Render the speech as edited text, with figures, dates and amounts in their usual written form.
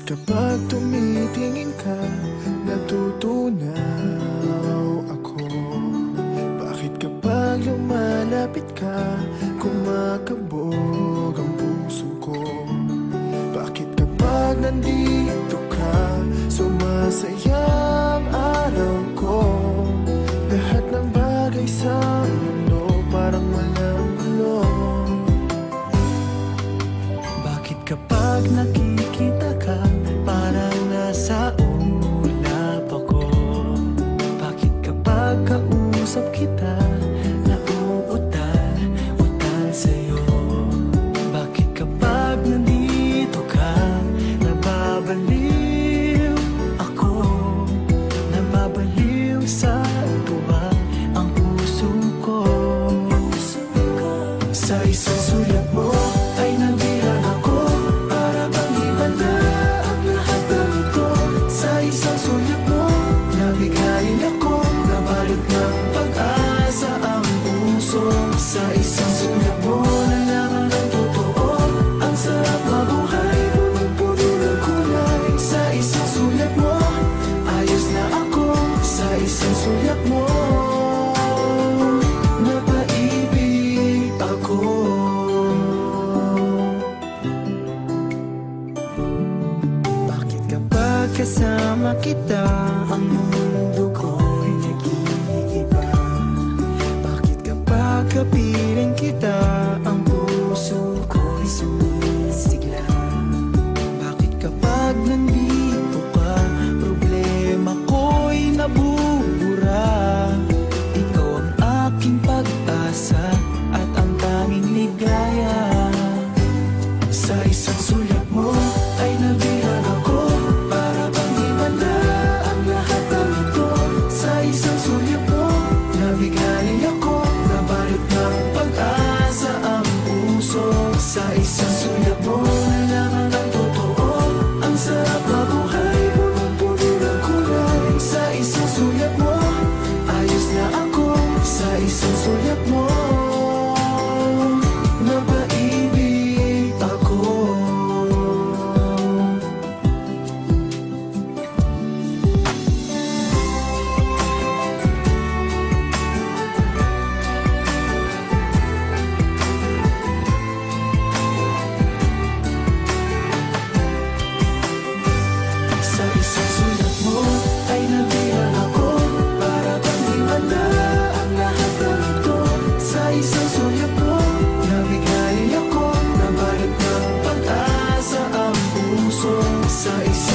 Kapag tumitingin ka, natutunaw ako. Bakit kapag lumalapit ka, kumakabog ang puso ko? Bakit kapag nandito ka, sumasaya ang araw ko? Lahat ng bagay sa mundo parang walang gulo. Bakit kapag nakikita ka, parang nasa ulap ako? Bakit kapag kausap kita, nauutal-utal sa'yo? Bakit kapag nandito ka, nababaliw ako? Nababaliw sa tuwa ang puso ko. Sa isang sulat mo ay nabihan ako, para bang himanda ang lahat ng ito. Sa isang sulat mo, nabigayin ako, nabalot ng pag-asa ang puso. Sa isang sulat mo, nalaman ng totoo, ang sarap mabuhay, punong-puno ng kulay. Sa isang sulat mo, ayos na ako. Sa isang sulat mo, napaibig ako. Bakit kapag kasama kita, ang mundo ko'y nag-iiba? Bakit kapag kapiling kita, ang puso ko'y sumisigla? Bakit kapag nandito ka, problema ko'y nabubura? Ikaw ang aking pag-asa at ang tanging ligaya. Sa isang sulat mo ay nabihan ako, para bang himanda ang lahat ng ito. Sa isang sulat mo, nabigayin ako, nabalot ng pag-asa ang puso. Sa isang sulat mo, nalaman ng totoo, ang sarap mabuhay, punong-puno ng kulay. Sa isang sulat mo, ayos na ako. Sa isang sulat mo, napaibig ako. Sa isang sulat mo ay nabihan ako, para bang himanda ang lahat ng ito. Sa isang sulat mo, nabigayin ako, nabalot ng pag-asa ang puso. Sa isang